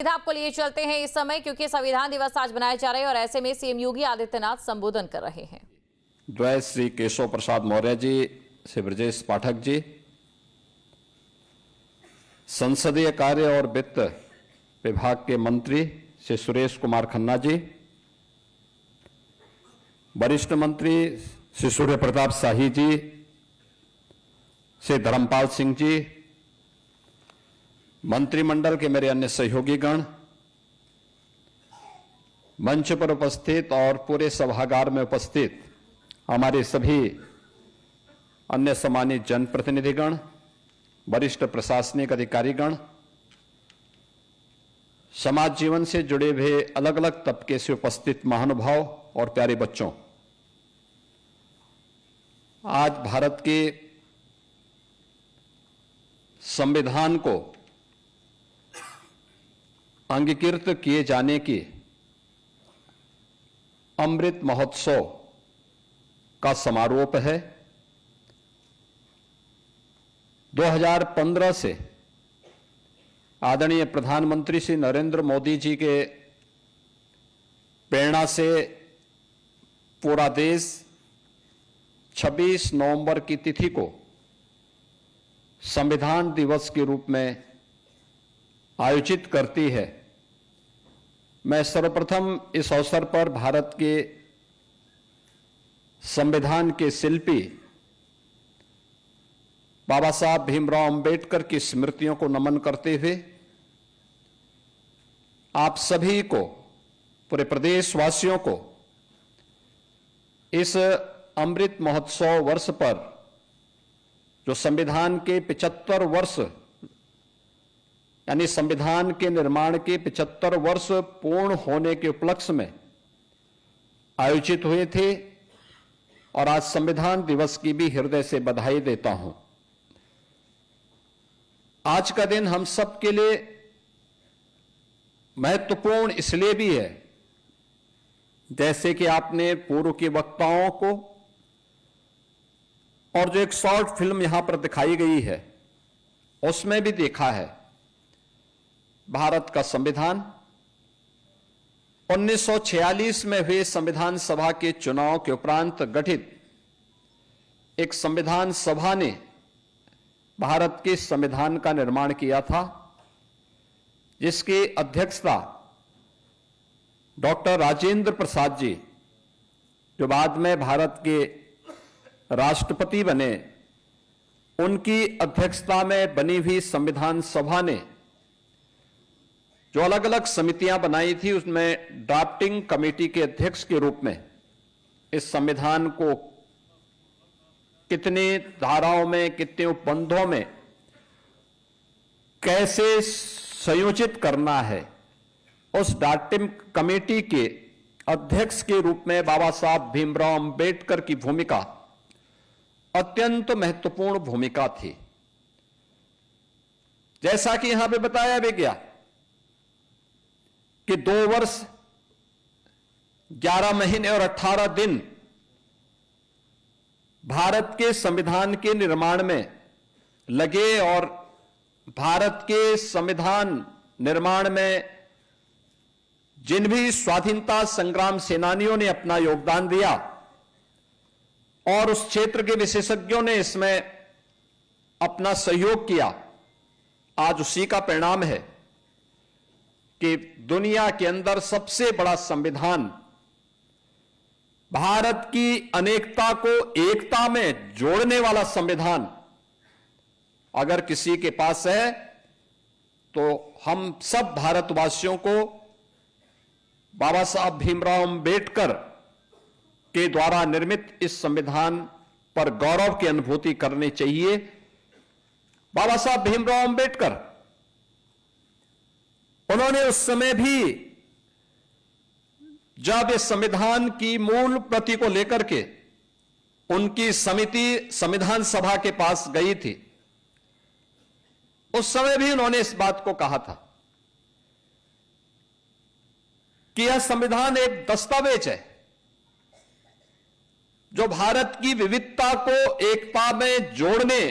आपको लिए चलते हैं इस समय, क्योंकि संविधान दिवस आज मनाया जा रहा है और ऐसे में सीएम योगी आदित्यनाथ संबोधन कर रहे हैं। द्वय श्री केशव प्रसाद मौर्य जी, श्री ब्रजेश पाठक जी, संसदीय कार्य और वित्त विभाग के मंत्री श्री सुरेश कुमार खन्ना जी, वरिष्ठ मंत्री श्री सूर्य प्रताप शाही जी, श्री धर्मपाल सिंह जी, मंत्रिमंडल के मेरे अन्य सहयोगीगण, मंच पर उपस्थित और पूरे सभागार में उपस्थित हमारे सभी अन्य सम्मानित जनप्रतिनिधिगण, वरिष्ठ प्रशासनिक अधिकारीगण, समाज जीवन से जुड़े हुए अलग अलग तबके से उपस्थित महानुभाव और प्यारे बच्चों, आज भारत के संविधान को अंगीकृत किए जाने की अमृत महोत्सव का समारोप है। 2015 से आदरणीय प्रधानमंत्री श्री नरेंद्र मोदी जी के प्रेरणा से पूरा देश 26 नवंबर की तिथि को संविधान दिवस के रूप में आयोजित करती है। मैं सर्वप्रथम इस अवसर पर भारत के संविधान के शिल्पी बाबा साहब भीमराव अंबेडकर की स्मृतियों को नमन करते हुए आप सभी को, पूरे प्रदेशवासियों को इस अमृत महोत्सव वर्ष पर, जो संविधान के 75 वर्ष यानी संविधान के निर्माण के 75 वर्ष पूर्ण होने के उपलक्ष्य में आयोजित हुए थे, और आज संविधान दिवस की भी हृदय से बधाई देता हूं। आज का दिन हम सब के लिए महत्वपूर्ण इसलिए भी है, जैसे कि आपने पूर्व के वक्ताओं को और जो एक शॉर्ट फिल्म यहां पर दिखाई गई है उसमें भी देखा है। भारत का संविधान 1946 में हुए संविधान सभा के चुनाव के उपरांत गठित एक संविधान सभा ने भारत के संविधान का निर्माण किया था, जिसकी अध्यक्षता डॉक्टर राजेंद्र प्रसाद जी, जो बाद में भारत के राष्ट्रपति बने, उनकी अध्यक्षता में बनी हुई संविधान सभा ने जो अलग अलग समितियां बनाई थी, उसमें ड्राफ्टिंग कमेटी के अध्यक्ष के रूप में इस संविधान को कितनी धाराओं में, कितने उपबंधों में कैसे संयोजित करना है, उस ड्राफ्टिंग कमेटी के अध्यक्ष के रूप में बाबा साहब भीमराव अंबेडकर की भूमिका अत्यंत महत्वपूर्ण भूमिका थी। जैसा कि यहां पे बताया भी गया कि 2 वर्ष 11 महीने और 18 दिन भारत के संविधान के निर्माण में लगे, और भारत के संविधान निर्माण में जिन भी स्वाधीनता संग्राम सेनानियों ने अपना योगदान दिया और उस क्षेत्र के विशेषज्ञों ने इसमें अपना सहयोग किया, आज उसी का परिणाम है कि दुनिया के अंदर सबसे बड़ा संविधान, भारत की अनेकता को एकता में जोड़ने वाला संविधान अगर किसी के पास है तो हम सब भारतवासियों को बाबा साहब भीमराव अंबेडकर के द्वारा निर्मित इस संविधान पर गौरव की अनुभूति करनी चाहिए। बाबा साहब भीमराव अंबेडकर, उन्होंने उस समय भी जब इस संविधान की मूल प्रति को लेकर के उनकी समिति संविधान सभा के पास गई थी, उस समय भी उन्होंने इस बात को कहा था कि यह संविधान एक दस्तावेज है जो भारत की विविधता को एकता में जोड़ने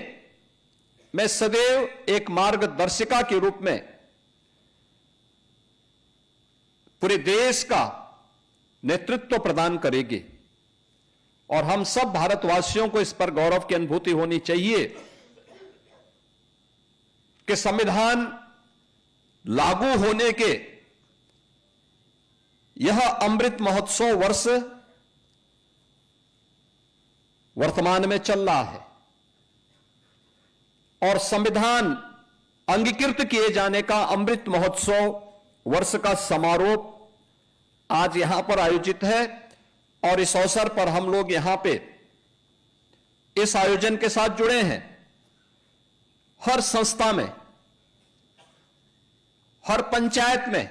में सदैव एक मार्गदर्शिका के रूप में पूरे देश का नेतृत्व प्रदान करेगी। और हम सब भारतवासियों को इस पर गौरव की अनुभूति होनी चाहिए कि संविधान लागू होने के यह अमृत महोत्सव वर्ष वर्तमान में चल रहा है और संविधान अंगीकृत किए जाने का अमृत महोत्सव वर्ष का समारोह आज यहां पर आयोजित है। और इस अवसर पर हम लोग यहां पे इस आयोजन के साथ जुड़े हैं। हर संस्था में, हर पंचायत में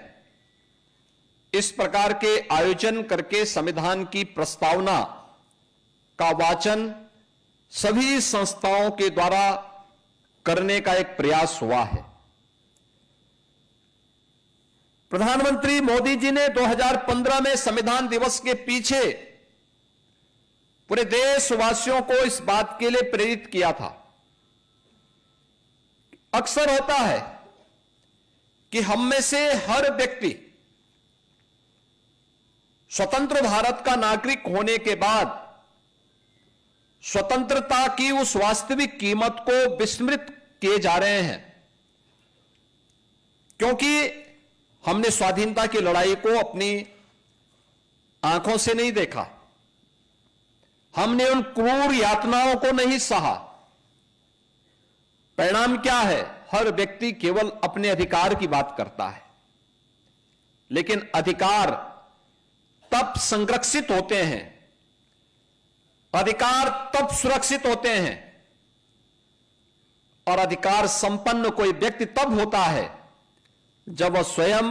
इस प्रकार के आयोजन करके संविधान की प्रस्तावना का वाचन सभी संस्थाओं के द्वारा करने का एक प्रयास हुआ है। प्रधानमंत्री मोदी जी ने 2015 में संविधान दिवस के पीछे पूरे देशवासियों को इस बात के लिए प्रेरित किया था। अक्सर होता है कि हम में से हर व्यक्ति स्वतंत्र भारत का नागरिक होने के बाद स्वतंत्रता की उस वास्तविक कीमत को विस्मृत किए जा रहे हैं, क्योंकि हमने स्वाधीनता की लड़ाई को अपनी आंखों से नहीं देखा, हमने उन क्रूर यातनाओं को नहीं सहा। परिणाम क्या है? हर व्यक्ति केवल अपने अधिकार की बात करता है, लेकिन अधिकार तब संरक्षित होते हैं, अधिकार तब सुरक्षित होते हैं और अधिकार संपन्न कोई व्यक्ति तब होता है जब वह स्वयं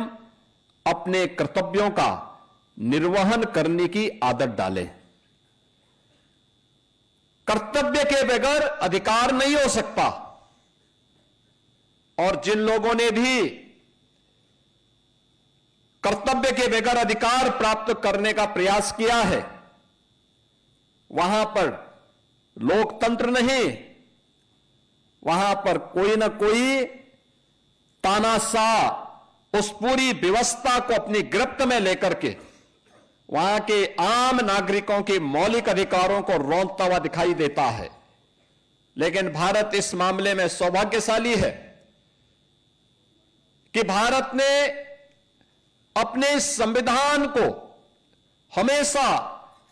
अपने कर्तव्यों का निर्वहन करने की आदत डाले। कर्तव्य के बगैर अधिकार नहीं हो सकता। और जिन लोगों ने भी कर्तव्य के बगैर अधिकार प्राप्त करने का प्रयास किया है, वहां पर लोकतंत्र नहीं, वहां पर कोई ना कोई तानाशाह उस पूरी व्यवस्था को अपनी गिरफ्त में लेकर के वहां के आम नागरिकों के मौलिक अधिकारों को रौंदता हुआ दिखाई देता है। लेकिन भारत इस मामले में सौभाग्यशाली है कि भारत ने अपने संविधान को हमेशा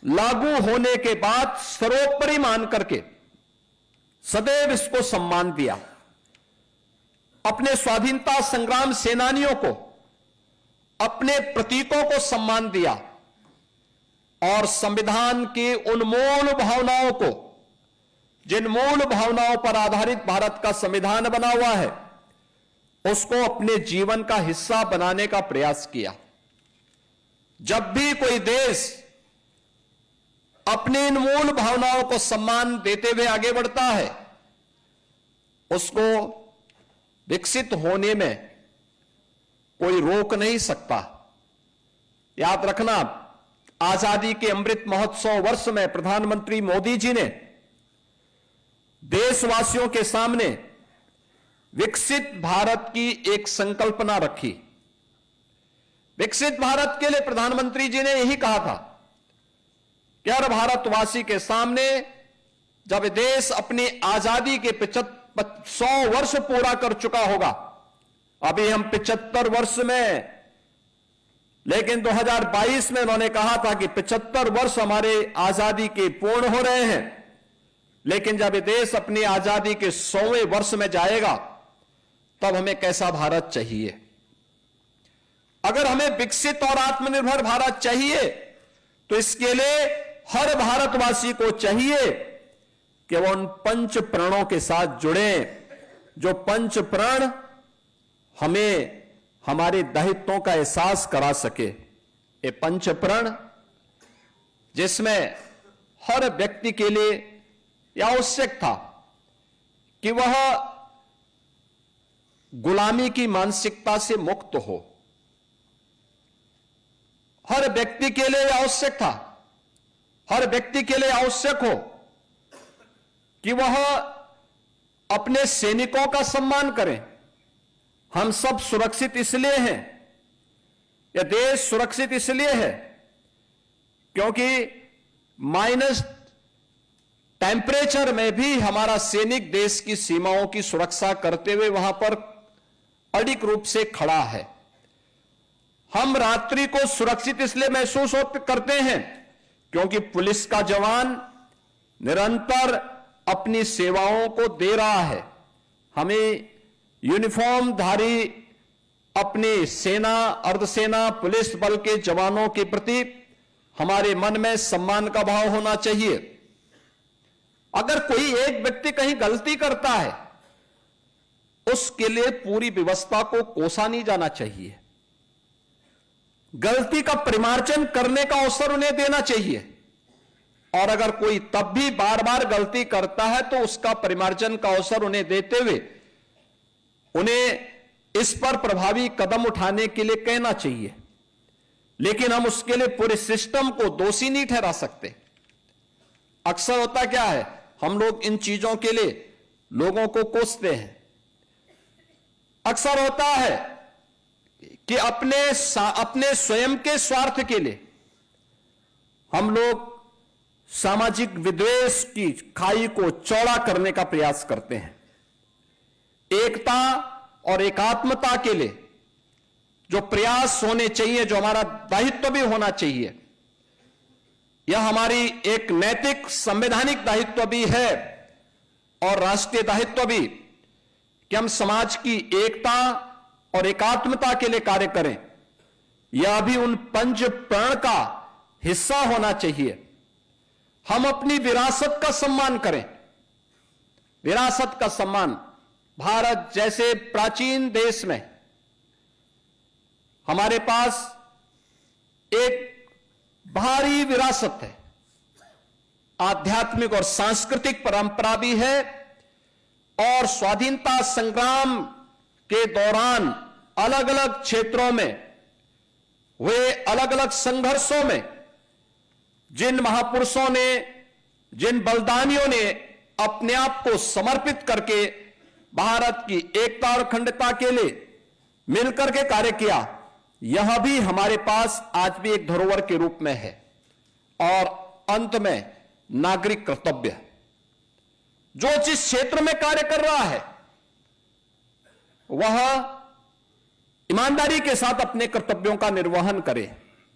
लागू होने के बाद सर्वोपरि मान करके सदैव इसको सम्मान दिया। अपने स्वाधीनता संग्राम सेनानियों को, अपने प्रतीकों को सम्मान दिया और संविधान की उन मूल भावनाओं को, जिन मूल भावनाओं पर आधारित भारत का संविधान बना हुआ है, उसको अपने जीवन का हिस्सा बनाने का प्रयास किया। जब भी कोई देश अपनी इन मूल भावनाओं को सम्मान देते हुए आगे बढ़ता है, उसको विकसित होने में कोई रोक नहीं सकता। याद रखना, आजादी के अमृत महोत्सव वर्ष में प्रधानमंत्री मोदी जी ने देशवासियों के सामने विकसित भारत की एक संकल्पना रखी। विकसित भारत के लिए प्रधानमंत्री जी ने यही कहा था कि हर भारतवासी के सामने जब देश अपनी आजादी के 100 वर्ष पूरा कर चुका होगा, अभी हम 75 वर्ष में, लेकिन 2022 में उन्होंने कहा था कि 75 वर्ष हमारे आजादी के पूर्ण हो रहे हैं, लेकिन जब देश अपनी आजादी के 100वें वर्ष में जाएगा तब हमें कैसा भारत चाहिए। अगर हमें विकसित और आत्मनिर्भर भारत चाहिए तो इसके लिए हर भारतवासी को चाहिए कि वो उन पंच प्रणों के साथ जुड़े, जो पंच प्रण हमें हमारे दायित्वों का एहसास करा सके। ये पंच प्रण जिसमें हर व्यक्ति के लिए यह आवश्यक था कि वह गुलामी की मानसिकता से मुक्त हो। हर व्यक्ति के लिए आवश्यक था, हर व्यक्ति के लिए आवश्यक हो कि वह अपने सैनिकों का सम्मान करें। हम सब सुरक्षित इसलिए हैं यह देश सुरक्षित इसलिए है क्योंकि माइनस टेम्परेचर में भी हमारा सैनिक देश की सीमाओं की सुरक्षा करते हुए वहां पर अडिग रूप से खड़ा है। हम रात्रि को सुरक्षित इसलिए महसूस करते हैं क्योंकि पुलिस का जवान निरंतर अपनी सेवाओं को दे रहा है। हमें यूनिफॉर्मधारी अपनी सेना, अर्धसेना, पुलिस बल के जवानों के प्रति हमारे मन में सम्मान का भाव होना चाहिए। अगर कोई एक व्यक्ति कहीं गलती करता है, उसके लिए पूरी व्यवस्था को कोसा नहीं जाना चाहिए। गलती का परिमार्जन करने का अवसर उन्हें देना चाहिए, और अगर कोई तब भी बार बार गलती करता है तो उसका परिमार्जन का अवसर उन्हें देते हुए उन्हें इस पर प्रभावी कदम उठाने के लिए कहना चाहिए। लेकिन हम उसके लिए पूरे सिस्टम को दोषी नहीं ठहरा सकते। अक्सर होता क्या है, हम लोग इन चीजों के लिए लोगों को कोसते हैं। अक्सर होता है कि अपने स्वयं के स्वार्थ के लिए हम लोग सामाजिक विद्वेष की खाई को चौड़ा करने का प्रयास करते हैं। एकता और एकात्मता के लिए जो प्रयास होने चाहिए, जो हमारा दायित्व भी होना चाहिए, यह हमारी एक नैतिक संवैधानिक दायित्व भी है और राष्ट्रीय दायित्व भी कि हम समाज की एकता और एकात्मता के लिए कार्य करें। यह भी उन पंच प्रण का हिस्सा होना चाहिए। हम अपनी विरासत का सम्मान करें। विरासत का सम्मान, भारत जैसे प्राचीन देश में हमारे पास एक भारी विरासत है, आध्यात्मिक और सांस्कृतिक परंपरा भी है, और स्वाधीनता संग्राम के दौरान अलग अलग क्षेत्रों में हुए अलग अलग संघर्षों में जिन महापुरुषों ने, जिन बलिदानियों ने अपने आप को समर्पित करके भारत की एकता और अखंडता के लिए मिलकर के कार्य किया, यह भी हमारे पास आज भी एक धरोहर के रूप में है। और अंत में नागरिक कर्तव्य, जो जिस क्षेत्र में कार्य कर रहा है वह ईमानदारी के साथ अपने कर्तव्यों का निर्वहन करे।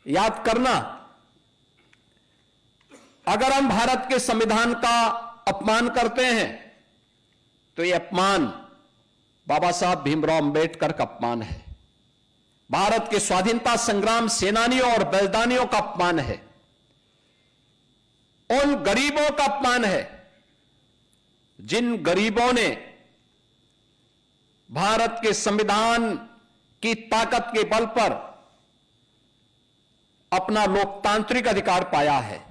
याद करना, अगर हम भारत के संविधान का अपमान करते हैं तो यह अपमान बाबा साहब भीमराव अंबेडकर का अपमान है, भारत के स्वाधीनता संग्राम सेनानियों और बलिदानियों का अपमान है, उन गरीबों का अपमान है जिन गरीबों ने भारत के संविधान की ताकत के बल पर अपना लोकतांत्रिक अधिकार पाया है।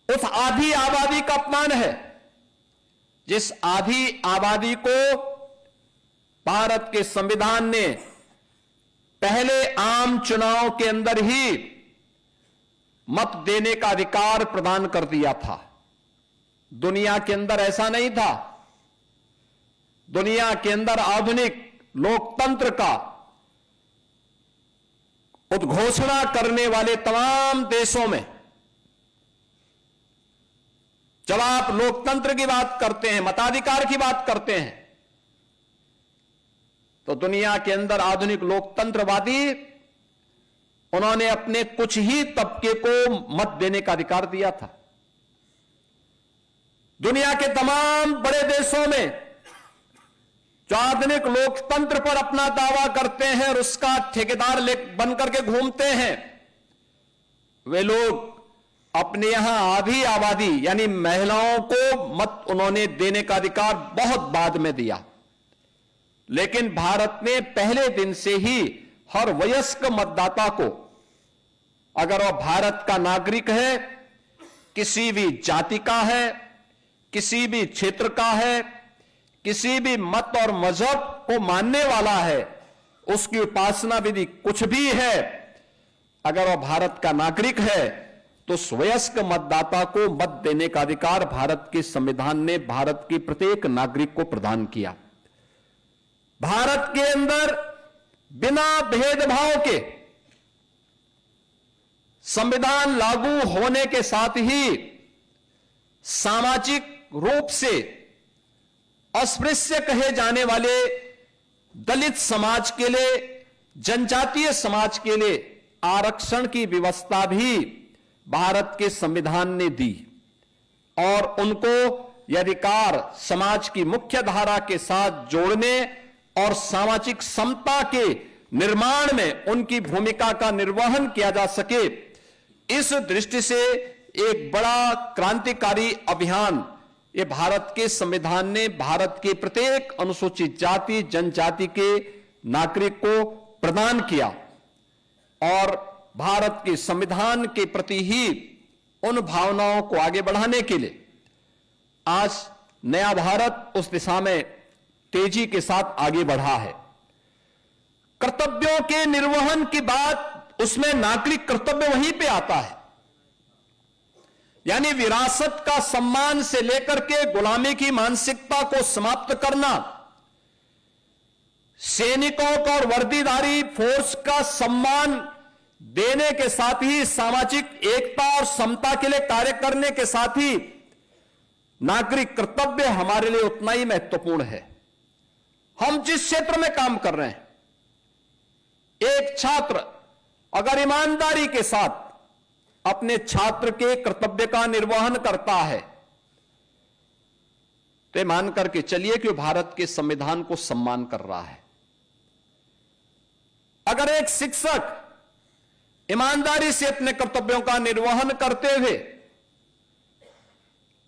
उस आधी आबादी का अपमान है जिस आधी आबादी को भारत के संविधान ने पहले आम चुनाव के अंदर ही मत देने का अधिकार प्रदान कर दिया था। दुनिया के अंदर ऐसा नहीं था। दुनिया के अंदर आधुनिक लोकतंत्र का उद्घोषणा करने वाले तमाम देशों में जब आप लोकतंत्र की बात करते हैं, मताधिकार की बात करते हैं, तो दुनिया के अंदर आधुनिक लोकतंत्रवादी उन्होंने अपने कुछ ही तबके को मत देने का अधिकार दिया था। दुनिया के तमाम बड़े देशों में जो आधुनिक लोकतंत्र पर अपना दावा करते हैं और उसका ठेकेदार बनकर के घूमते हैं, वे लोग अपने यहां आधी आबादी यानी महिलाओं को मत उन्होंने देने का अधिकार बहुत बाद में दिया। लेकिन भारत ने पहले दिन से ही हर वयस्क मतदाता को, अगर वह भारत का नागरिक है, किसी भी जाति का है, किसी भी क्षेत्र का है, किसी भी मत और मजहब को मानने वाला है, उसकी उपासना विधि कुछ भी है, अगर वह भारत का नागरिक है तो वयस्क मतदाता को मत देने का अधिकार भारत के संविधान ने भारत के प्रत्येक नागरिक को प्रदान किया। भारत के अंदर बिना भेदभाव के संविधान लागू होने के साथ ही सामाजिक रूप से अस्पृश्य कहे जाने वाले दलित समाज के लिए, जनजातीय समाज के लिए आरक्षण की व्यवस्था भी भारत के संविधान ने दी और उनको यह अधिकार समाज की मुख्य धारा के साथ जोड़ने और सामाजिक समता के निर्माण में उनकी भूमिका का निर्वहन किया जा सके। इस दृष्टि से एक बड़ा क्रांतिकारी अभियान ये भारत के संविधान ने भारत के प्रत्येक अनुसूचित जाति जनजाति के नागरिक को प्रदान किया और भारत के संविधान के प्रति ही उन भावनाओं को आगे बढ़ाने के लिए आज नया भारत उस दिशा में तेजी के साथ आगे बढ़ा है। कर्तव्यों के निर्वहन की बात, उसमें नागरिक कर्तव्य वहीं पे आता है, यानी विरासत का सम्मान से लेकर के गुलामी की मानसिकता को समाप्त करना, सैनिकों को और वर्दीधारी फोर्स का सम्मान देने के साथ ही सामाजिक एकता और समता के लिए कार्य करने के साथ ही नागरिक कर्तव्य हमारे लिए उतना ही महत्वपूर्ण है। हम जिस क्षेत्र में काम कर रहे हैं, एक छात्र अगर ईमानदारी के साथ अपने छात्र के कर्तव्य का निर्वहन करता है तो मान करके चलिए कि वो भारत के संविधान को सम्मान कर रहा है। अगर एक शिक्षक ईमानदारी से अपने कर्तव्यों का निर्वहन करते हुए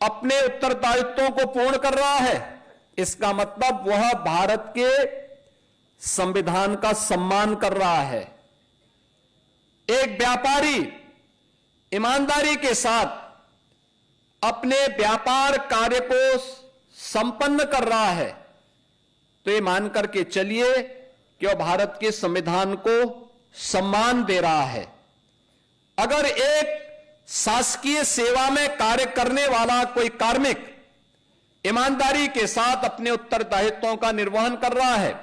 अपने उत्तरदायित्वों को पूर्ण कर रहा है, इसका मतलब वह भारत के संविधान का सम्मान कर रहा है। एक व्यापारी ईमानदारी के साथ अपने व्यापार कार्य को संपन्न कर रहा है तो ये मान करके चलिए कि वह भारत के संविधान को सम्मान दे रहा है। अगर एक शासकीय सेवा में कार्य करने वाला कोई कार्मिक ईमानदारी के साथ अपने उत्तरदायित्वों का निर्वहन कर रहा है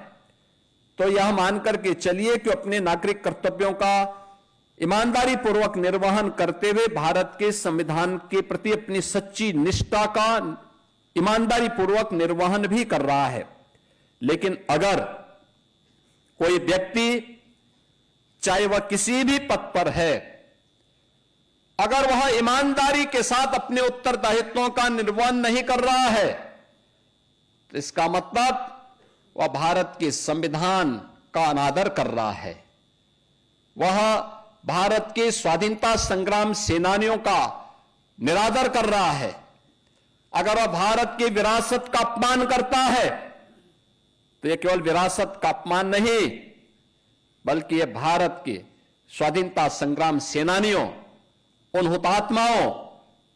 तो यह मान करके चलिए कि अपने नागरिक कर्तव्यों का ईमानदारी पूर्वक निर्वहन करते हुए भारत के संविधान के प्रति अपनी सच्ची निष्ठा का ईमानदारी पूर्वक निर्वहन भी कर रहा है। लेकिन अगर कोई व्यक्ति, चाहे वह किसी भी पद पर है, अगर वह ईमानदारी के साथ अपने उत्तरदायित्वों का निर्वहन नहीं कर रहा है तो इसका मतलब वह भारत के संविधान का अनादर कर रहा है, वह भारत के स्वाधीनता संग्राम सेनानियों का निरादर कर रहा है। अगर वह भारत की विरासत का अपमान करता है तो यह केवल विरासत का अपमान नहीं बल्कि यह भारत के स्वाधीनता संग्राम सेनानियों, उन हुतात्माओं,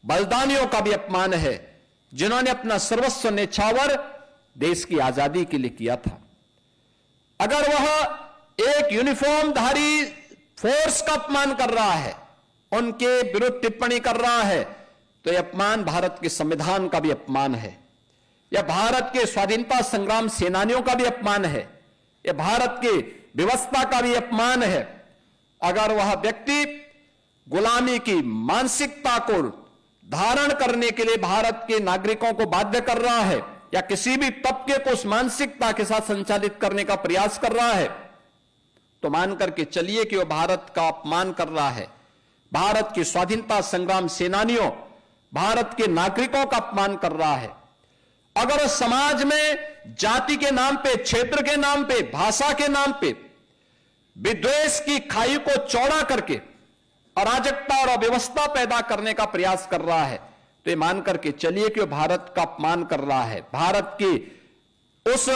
बलिदानियों का भी अपमान है जिन्होंने अपना सर्वस्व न्यौछावर देश की आजादी के लिए किया था। अगर वह एक यूनिफॉर्मधारी फोर्स का अपमान कर रहा है, उनके विरुद्ध टिप्पणी कर रहा है तो यह अपमान भारत के संविधान का भी अपमान है, यह भारत के स्वाधीनता संग्राम सेनानियों का भी अपमान है, यह भारत की व्यवस्था का भी अपमान है। अगर वह व्यक्ति गुलामी की मानसिकता को धारण करने के लिए भारत के नागरिकों को बाध्य कर रहा है या किसी भी तबके को उस मानसिकता के साथ संचालित करने का प्रयास कर रहा है तो मान करके चलिए कि वह भारत का अपमान कर रहा है, भारत की स्वाधीनता संग्राम सेनानियों, भारत के नागरिकों का अपमान कर रहा है। अगर समाज में जाति के नाम पे, क्षेत्र के नाम पे, भाषा के नाम पे विद्वेष की खाई को चौड़ा करके अराजकता और अव्यवस्था पैदा करने का प्रयास कर रहा है तो ये मान करके चलिए कि वह भारत का अपमान कर रहा है, भारत की उस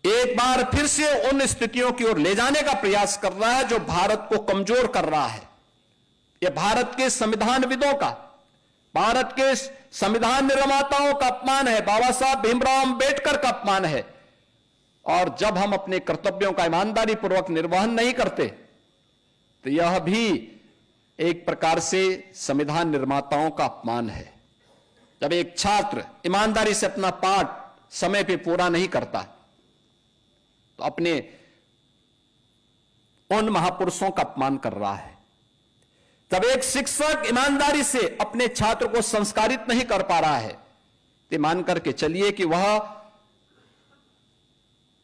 एक बार फिर से उन स्थितियों की ओर ले जाने का प्रयास कर रहा है जो भारत को कमजोर कर रहा है। यह भारत के संविधानविदों का, भारत के संविधान निर्माताओं का अपमान है, बाबा साहब भीमराव अंबेडकर का अपमान है। और जब हम अपने कर्तव्यों का ईमानदारी पूर्वक निर्वहन नहीं करते तो यह भी एक प्रकार से संविधान निर्माताओं का अपमान है। जब एक छात्र ईमानदारी से अपना पाठ समय पे पूरा नहीं करता तो अपने उन महापुरुषों का अपमान कर रहा है। जब एक शिक्षक ईमानदारी से अपने छात्र को संस्कारित नहीं कर पा रहा है, तो मान करके चलिए कि वह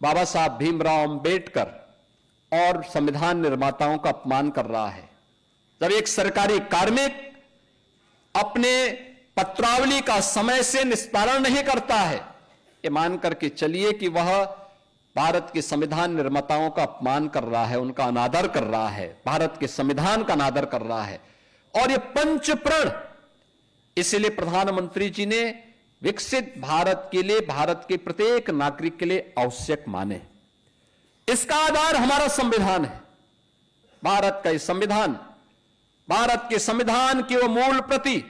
बाबा साहब भीमराव अंबेडकर और संविधान निर्माताओं का अपमान कर रहा है। जब एक सरकारी कार्मिक अपने पत्रावली का समय से निस्तारण नहीं करता है, ये मान करके चलिए कि वह भारत के संविधान निर्माताओं का अपमान कर रहा है, उनका अनादर कर रहा है, भारत के संविधान का अनादर कर रहा है। और ये पंचप्रण इसलिए प्रधानमंत्री जी ने विकसित भारत के लिए, भारत के प्रत्येक नागरिक के लिए आवश्यक माने। इसका आधार हमारा संविधान है। भारत का ये संविधान, भारत के संविधान की वो मूल प्रति,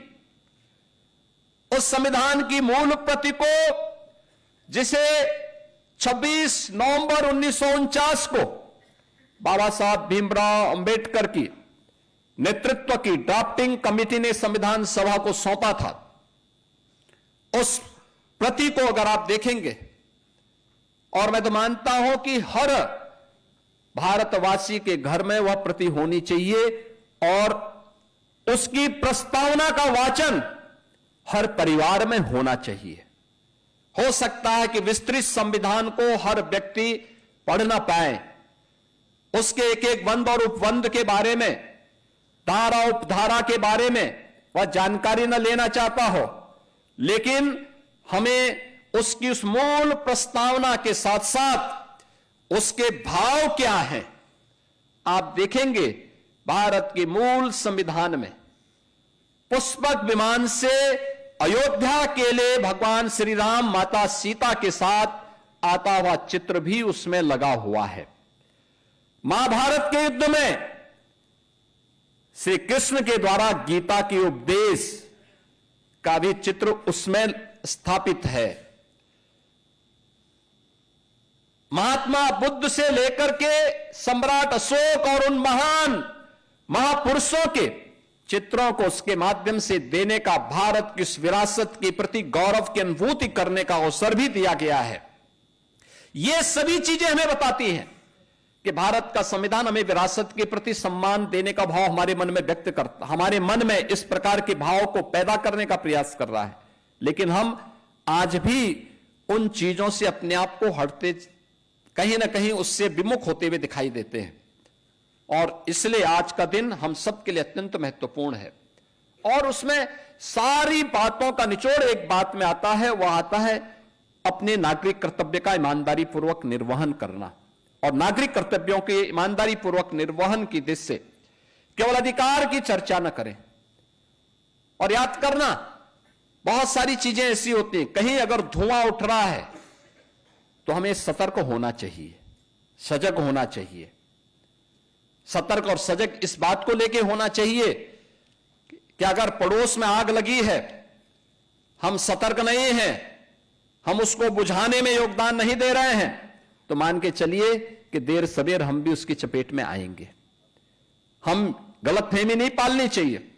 उस संविधान की मूल प्रति को जिसे 26 नवंबर 1949 को बाबा साहब भीमराव अंबेडकर की नेतृत्व की ड्राफ्टिंग कमेटी ने संविधान सभा को सौंपा था, उस प्रति को अगर आप देखेंगे, और मैं तो मानता हूं कि हर भारतवासी के घर में वह प्रति होनी चाहिए और उसकी प्रस्तावना का वाचन हर परिवार में होना चाहिए। हो सकता है कि विस्तृत संविधान को हर व्यक्ति पढ़ ना पाए, उसके एक एक बंद और उपबंध के बारे में, धारा उपधारा के बारे में वह जानकारी न लेना चाहता हो, लेकिन हमें उसकी उस मूल प्रस्तावना के साथ साथ उसके भाव क्या हैं, आप देखेंगे भारत के मूल संविधान में पुष्पक विमान से अयोध्या के लिए भगवान श्री राम माता सीता के साथ आता हुआ चित्र भी उसमें लगा हुआ है। महाभारत के युद्ध में श्री कृष्ण के द्वारा गीता के उपदेश का भी चित्र उसमें स्थापित है। महात्मा बुद्ध से लेकर के सम्राट अशोक और उन महान महापुरुषों के चित्रों को उसके माध्यम से देने का, भारत की इस विरासत के प्रति गौरव की अनुभूति करने का अवसर भी दिया गया है। ये सभी चीजें हमें बताती हैं कि भारत का संविधान हमें विरासत के प्रति सम्मान देने का भाव हमारे मन में व्यक्त करता, हमारे मन में इस प्रकार के भाव को पैदा करने का प्रयास कर रहा है। लेकिन हम आज भी उन चीजों से अपने आप को हटते, कहीं ना कहीं उससे विमुख होते हुए दिखाई देते हैं। और इसलिए आज का दिन हम सबके लिए अत्यंत महत्वपूर्ण है। और उसमें सारी बातों का निचोड़ एक बात में आता है, वह आता है अपने नागरिक कर्तव्य का ईमानदारी पूर्वक निर्वहन करना। और नागरिक कर्तव्यों के ईमानदारी पूर्वक निर्वहन की दिशा से केवल अधिकार की चर्चा न करें। और याद करना, बहुत सारी चीजें ऐसी होती हैं, कहीं अगर धुआं उठ रहा है तो हमें सतर्क होना चाहिए, सजग होना चाहिए। सतर्क और सजग इस बात को लेके होना चाहिए कि अगर पड़ोस में आग लगी है, हम सतर्क नहीं हैं, हम उसको बुझाने में योगदान नहीं दे रहे हैं, तो मान के चलिए कि देर सवेर हम भी उसकी चपेट में आएंगे। हम गलतफहमी नहीं पालनी चाहिए।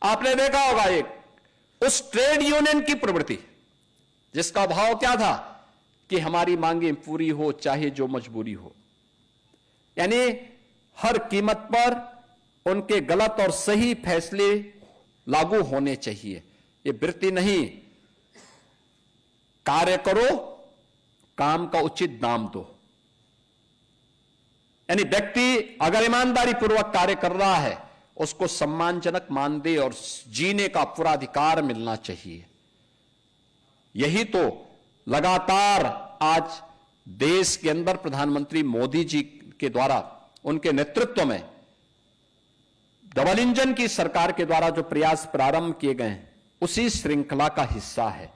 आपने देखा होगा एक उस ट्रेड यूनियन की प्रवृत्ति जिसका भाव क्या था कि हमारी मांगें पूरी हो चाहे जो मजबूरी हो, यानी हर कीमत पर उनके गलत और सही फैसले लागू होने चाहिए। ये वृत्ति नहीं, कार्य करो, काम का उचित दाम दो। यानी व्यक्ति अगर ईमानदारी पूर्वक कार्य कर रहा है, उसको सम्मानजनक मानदेय और जीने का पूरा अधिकार मिलना चाहिए। यही तो लगातार आज देश के अंदर प्रधानमंत्री मोदी जी के द्वारा, उनके नेतृत्व में डबल इंजन की सरकार के द्वारा जो प्रयास प्रारंभ किए गए हैं, उसी श्रृंखला का हिस्सा है।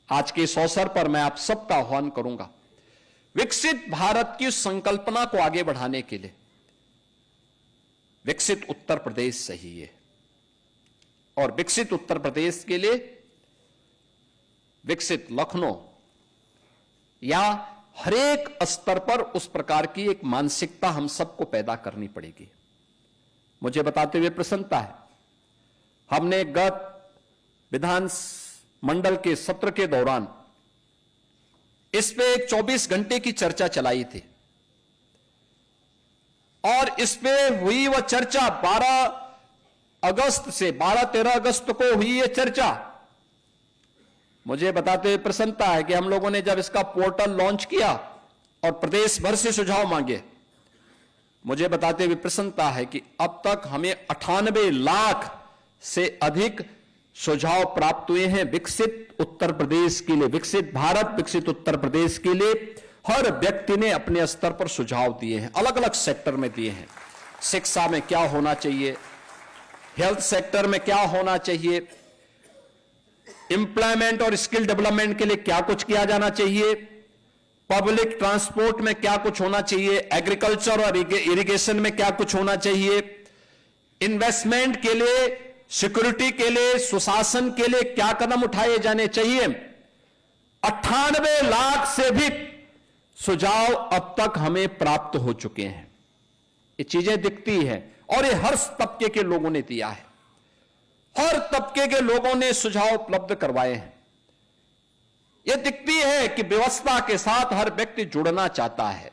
आज के इस अवसर पर मैं आप सबका आह्वान करूंगा, विकसित भारत की संकल्पना को आगे बढ़ाने के लिए विकसित उत्तर प्रदेश सही है। और विकसित उत्तर प्रदेश के लिए विकसित लखनऊ या हरेक स्तर पर उस प्रकार की एक मानसिकता हम सबको पैदा करनी पड़ेगी। मुझे बताते हुए प्रसन्नता है, हमने गत विधान मंडल के सत्र के दौरान इस पे एक 24 घंटे की चर्चा चलाई थी और इस पे हुई वह चर्चा 12-13 अगस्त को हुई यह चर्चा। मुझे बताते हुए प्रसन्नता है कि हम लोगों ने जब इसका पोर्टल लॉन्च किया और प्रदेश भर से सुझाव मांगे, मुझे बताते हुए प्रसन्नता है कि अब तक हमें 98 लाख से अधिक सुझाव प्राप्त हुए हैं विकसित उत्तर प्रदेश के लिए, विकसित भारत, विकसित उत्तर प्रदेश के लिए। हर व्यक्ति ने अपने स्तर पर सुझाव दिए हैं, अलग अलग सेक्टर में दिए हैं। शिक्षा में क्या होना चाहिए, हेल्थ सेक्टर में क्या होना चाहिए, एम्प्लॉयमेंट और स्किल डेवलपमेंट के लिए क्या कुछ किया जाना चाहिए, पब्लिक ट्रांसपोर्ट में क्या कुछ होना चाहिए, एग्रीकल्चर और इरिगेशन में क्या कुछ होना चाहिए, इन्वेस्टमेंट के लिए, सिक्योरिटी के लिए, सुशासन के लिए क्या कदम उठाए जाने चाहिए। 98 लाख से भी सुझाव अब तक हमें प्राप्त हो चुके हैं। ये चीजें दिखती हैं और ये हर तबके के लोगों ने दिया है, हर तबके के लोगों ने सुझाव उपलब्ध करवाए हैं। यह दिखती है कि व्यवस्था के साथ हर व्यक्ति जुड़ना चाहता है,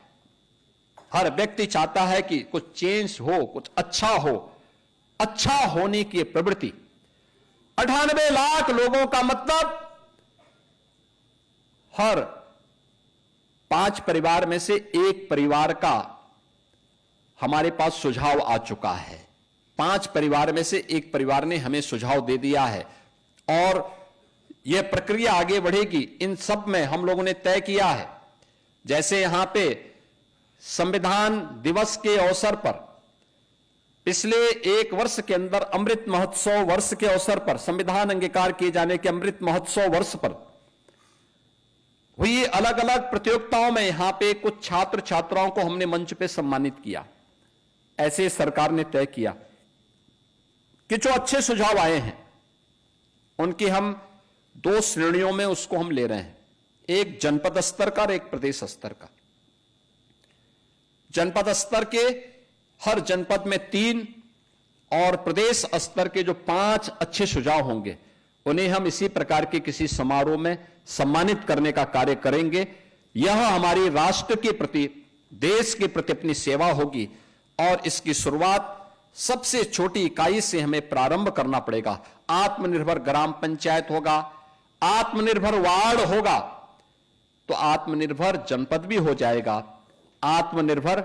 हर व्यक्ति चाहता है कि कुछ चेंज हो, कुछ अच्छा हो, अच्छा होने की प्रवृत्ति। 98 लाख लोगों का मतलब हर 5 परिवार में से एक परिवार का हमारे पास सुझाव आ चुका है। 5 परिवार में से एक परिवार ने हमें सुझाव दे दिया है और यह प्रक्रिया आगे बढ़ेगी। इन सब में हम लोगों ने तय किया है, जैसे यहां पे संविधान दिवस के अवसर पर पिछले 1 वर्ष के अंदर अमृत महोत्सव वर्ष के अवसर पर, संविधान अंगीकार किए जाने के अमृत महोत्सव वर्ष पर हुई अलग अलग प्रतियोगिताओं में यहां पे कुछ छात्र छात्राओं को हमने मंच पे सम्मानित किया। ऐसे सरकार ने तय किया कि जो अच्छे सुझाव आए हैं उनकी हम 2 श्रेणियों में उसको हम ले रहे हैं, एक जनपद स्तर का और एक प्रदेश स्तर का। जनपद स्तर के हर जनपद में 3 और प्रदेश स्तर के जो 5 अच्छे सुझाव होंगे उन्हें हम इसी प्रकार के किसी समारोह में सम्मानित करने का कार्य करेंगे। यह हमारी राष्ट्र के प्रति, देश के प्रति अपनी सेवा होगी और इसकी शुरुआत सबसे छोटी इकाई से हमें प्रारंभ करना पड़ेगा। आत्मनिर्भर ग्राम पंचायत होगा, आत्मनिर्भर वार्ड होगा तो आत्मनिर्भर जनपद भी हो जाएगा, आत्मनिर्भर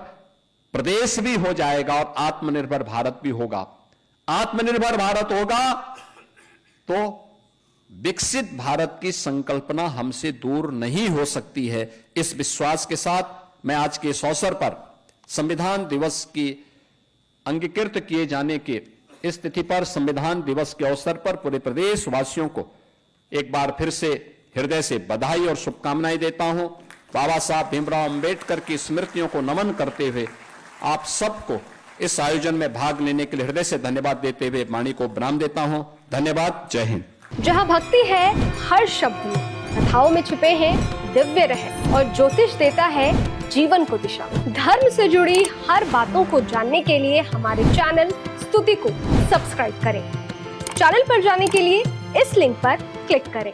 प्रदेश भी हो जाएगा और आत्मनिर्भर भारत भी होगा। आत्मनिर्भर भारत होगा तो विकसित भारत की संकल्पना हमसे दूर नहीं हो सकती है। इस विश्वास के साथ मैं आज के इस अवसर पर संविधान दिवस की अंगीकृत किए जाने की इस तिथि पर, संविधान दिवस के अवसर पर पूरे प्रदेश वासियों को एक बार फिर से हृदय से बधाई और शुभकामनाएं देता हूं। बाबा साहब भीमराव अंबेडकर की स्मृतियों को नमन करते हुए आप सबको इस आयोजन में भाग लेने के लिए हृदय से धन्यवाद देते हुए वाणी को विराम देता हूं। धन्यवाद। जय हिंद। जहाँ भक्ति है हर शब्द में, कथाओं में छुपे हैं दिव्य रहस्य और ज्योतिष देता है जीवन को दिशा। धर्म से जुड़ी हर बातों को जानने के लिए हमारे चैनल स्तुति को सब्सक्राइब करें। चैनल पर जाने के लिए इस लिंक पर क्लिक करें।